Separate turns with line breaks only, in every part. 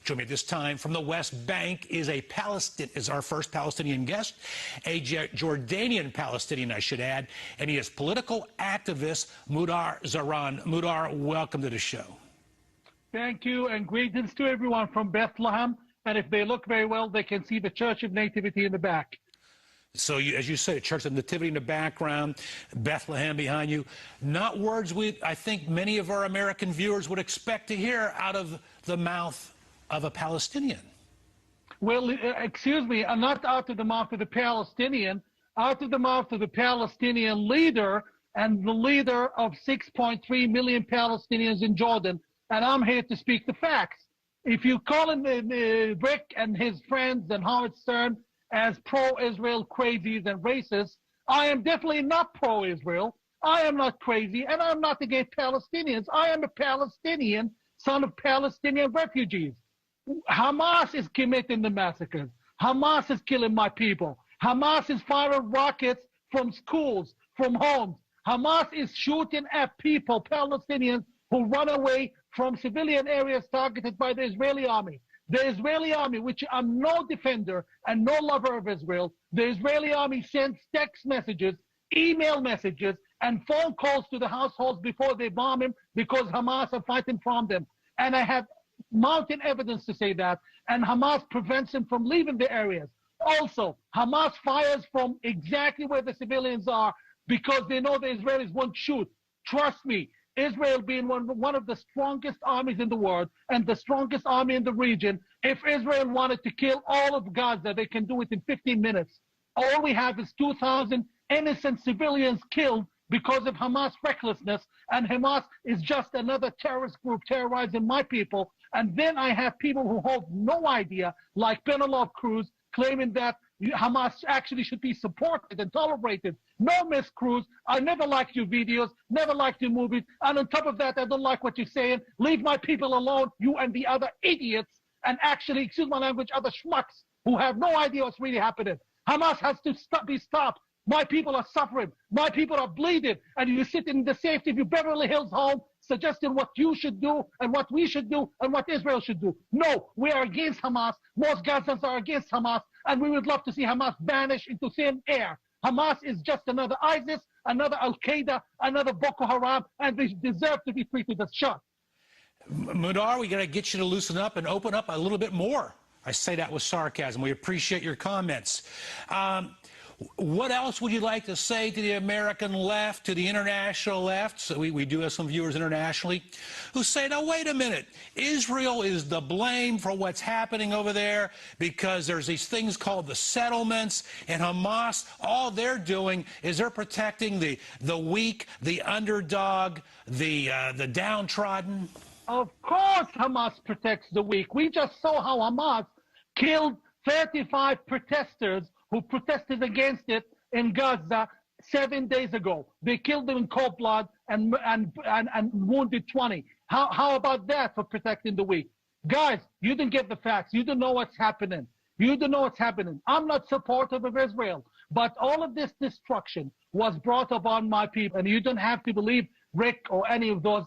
Joining me this time from the West Bank is our first Palestinian guest, a Jordanian Palestinian, I should add, and he is political activist Mudar Zaran. Mudar, welcome to the show.
Thank you, and greetings to everyone from Bethlehem. And if they look very well, they can see the Church of Nativity in the back.
So, as you said, Church of Nativity in the background, Bethlehem behind you. Not words I think many of our American viewers would expect to hear out of the mouth of a Palestinian.
Well, excuse me, not out of the mouth of the Palestinian, out of the mouth of the Palestinian leader and the leader of 6.3 million Palestinians in Jordan. And I'm here to speak the facts. If you call him Rick and his friends and Howard Stern as pro-Israel crazies and racists, I am definitely not pro-Israel. I am not crazy, and I'm not against Palestinians. I am a Palestinian, son of Palestinian refugees. Hamas is committing the massacres. Hamas is killing my people. Hamas is firing rockets from schools, from homes. Hamas is shooting at people, Palestinians, who run away from civilian areas targeted by the Israeli army. The Israeli army, which I'm no defender and no lover of Israel, the Israeli army sends text messages, email messages, and phone calls to the households before they bomb him because Hamas are fighting from them. And I have mounting evidence to say that, and Hamas prevents them from leaving the areas. Also, Hamas fires from exactly where the civilians are because they know the Israelis won't shoot. Trust me, Israel being one of the strongest armies in the world and the strongest army in the region, if Israel wanted to kill all of Gaza, they can do it in 15 minutes. All we have is 2,000 innocent civilians killed because of Hamas recklessness, and Hamas is just another terrorist group terrorizing my people. And then I have people who hold no idea, like Penelope Cruz, claiming that Hamas actually should be supported and tolerated. No, Miss Cruz, I never liked your videos, never liked your movies, and on top of that, I don't like what you're saying. Leave my people alone, you and the other idiots, and actually, excuse my language, other schmucks who have no idea what's really happening. Hamas has to be stopped. My people are suffering. My people are bleeding. And you sit in the safety of your Beverly Hills home suggesting what you should do and what we should do and what Israel should do. No, we are against Hamas. Most Gazans are against Hamas. And we would love to see Hamas vanish into thin air. Hamas is just another ISIS, another Al-Qaeda, another Boko Haram, and they deserve to be treated as such.
Mudar, we got to get you to loosen up and open up a little bit more. I say that with sarcasm. We appreciate your comments. What else would you like to say to the American left, to the international left? So we do have some viewers internationally who say, now, wait a minute. Israel is the blame for what's happening over there because there's these things called the settlements, and Hamas, all they're doing is they're protecting the weak, the underdog, the downtrodden.
Of course Hamas protects the weak. We just saw how Hamas killed 35 protesters who protested against it in Gaza 7 days ago. They killed them in cold blood and wounded 20. How about that for protecting the weak? Guys, you didn't get the facts. You don't know what's happening. You don't know what's happening. I'm not supportive of Israel, but all of this destruction was brought upon my people, and you don't have to believe Rick or any of those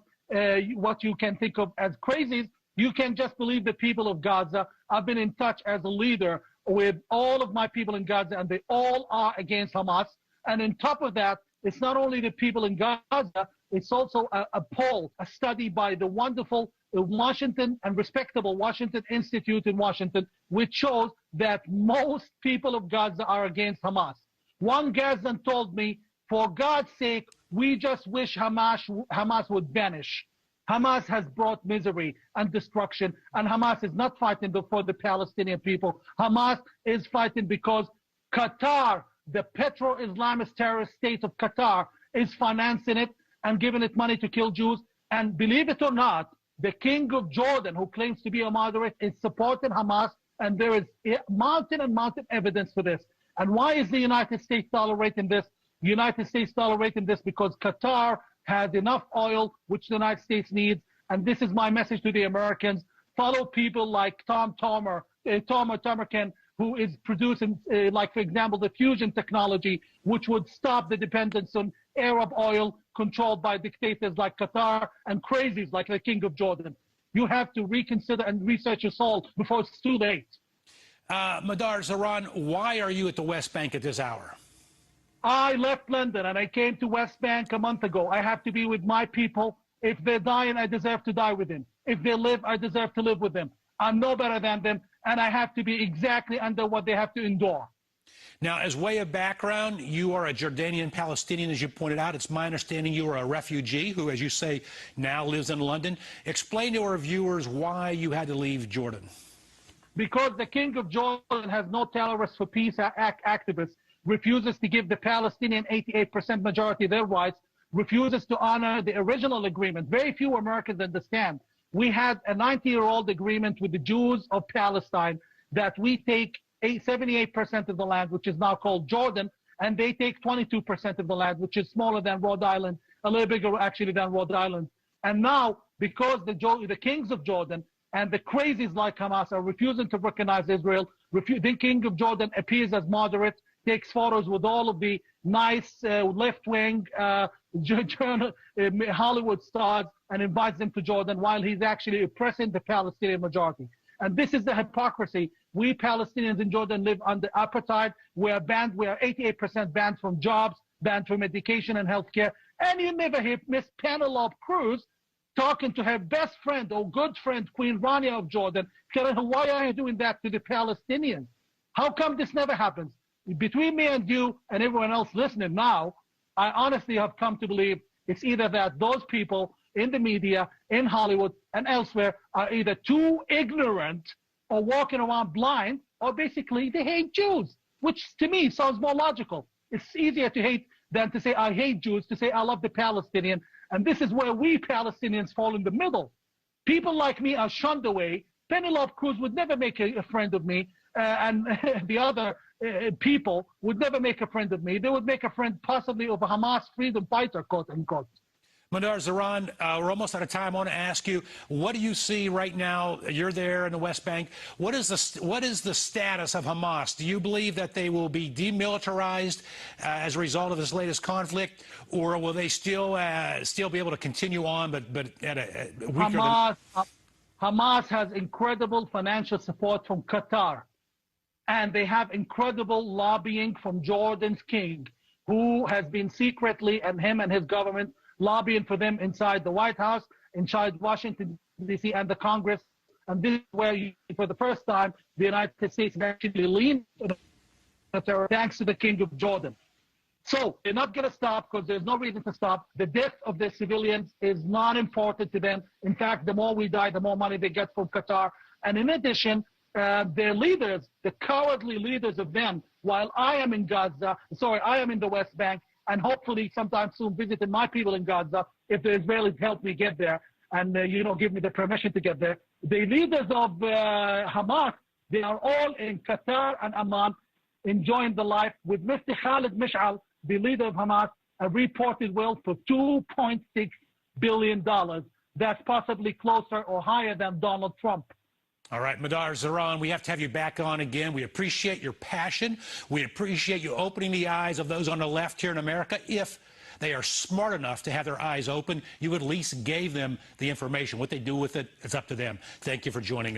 what you can think of as crazies. You can just believe the people of Gaza. I've been in touch as a leader with all of my people in Gaza, and they all are against Hamas. And on top of that, it's not only the people in Gaza, it's also a poll, a study by the wonderful Washington and respectable Washington Institute in Washington, which shows that most people of Gaza are against Hamas. One Gazan told me, for God's sake, we just wish Hamas would vanish. Hamas has brought misery and destruction, and Hamas is not fighting for the Palestinian people. Hamas is fighting because Qatar, the petro-Islamist terrorist state of Qatar, is financing it and giving it money to kill Jews. And believe it or not, the king of Jordan, who claims to be a moderate, is supporting Hamas, and there is mountain and mountain evidence for this. And why is the United States tolerating this? The United States tolerating this because Qatar has enough oil, which the United States needs. And this is my message to the Americans. Follow people like Tom Tomerkin, who is producing, like, for example, the fusion technology, which would stop the dependence on Arab oil controlled by dictators like Qatar and crazies like the King of Jordan. you have to reconsider and research your soul before it's too late.
Madar Zaran, why are you at the West Bank at this hour?
I left London and I came to West Bank a month ago. I have to be with my people. If they're dying, I deserve to die with them. If they live, I deserve to live with them. I'm no better than them, and I have to be exactly under what they have to endure.
Now, as way of background, you are a Jordanian Palestinian, as you pointed out. It's my understanding you are a refugee who, as you say, now lives in London. Explain to our viewers why you had to leave Jordan.
Because the King of Jordan has no tolerance for peace activists, refuses to give the Palestinian 88% majority their rights, refuses to honor the original agreement. Very few Americans understand. We had a 90-year-old agreement with the Jews of Palestine that we take 78% of the land, which is now called Jordan, and they take 22% of the land, which is smaller than Rhode Island, a little bigger actually than Rhode Island. And now, because the kings of Jordan and the crazies like Hamas are refusing to recognize Israel, the King of Jordan appears as moderate, takes photos with all of the nice left-wing Hollywood stars and invites them to Jordan while he's actually oppressing the Palestinian majority. And this is the hypocrisy. We Palestinians in Jordan live under apartheid. We are banned. We are 88% banned from jobs, banned from education and healthcare. And you never hear Miss Penelope Cruz talking to her best friend or good friend, Queen Rania of Jordan, telling her, why are you doing that to the Palestinians? How come this never happens? Between me and you and everyone else listening now, I honestly have come to believe it's either that those people in the media, in Hollywood and elsewhere are either too ignorant or walking around blind, or basically they hate Jews, which to me sounds more logical. It's easier to hate than to say I hate Jews, to say I love the Palestinian. And this is where we Palestinians fall in the middle. People like me are shunned away. Penelope Cruz would never make a friend of me, and the other people would never make a friend of me. They would make a friend possibly of a Hamas freedom fighter, quote unquote.
Madar Zaran, we're almost out of time. I want to ask you, what do you see right now? You're there in the West Bank. What is the status of Hamas? Do you believe that they will be demilitarized as a result of this latest conflict, or will they still be able to continue on, but at a weaker?
Hamas has incredible financial support from Qatar, and they have incredible lobbying from Jordan's king, who has been secretly, and him and his government, lobbying for them inside the White House, inside Washington, D.C., and the Congress. And this is where, for the first time, the United States actually leaned thanks to the King of Jordan. So they're not going to stop because there's no reason to stop. The death of the civilians is not important to them. In fact, the more we die, the more money they get from Qatar. And in addition, their leaders, the cowardly leaders of them, while I am in the West Bank, and hopefully sometime soon visiting my people in Gaza, if the Israelis help me get there and, give me the permission to get there. The leaders of Hamas, they are all in Qatar and Amman, enjoying the life with Mr. Khalid Mish'al, the leader of Hamas, a reported wealth of $2.6 billion. That's possibly closer or higher than Donald Trump.
All right, Madar Zaran, we have to have you back on again. We appreciate your passion. We appreciate you opening the eyes of those on the left here in America. If they are smart enough to have their eyes open, you at least gave them the information. What they do with it, it's up to them. Thank you for joining us.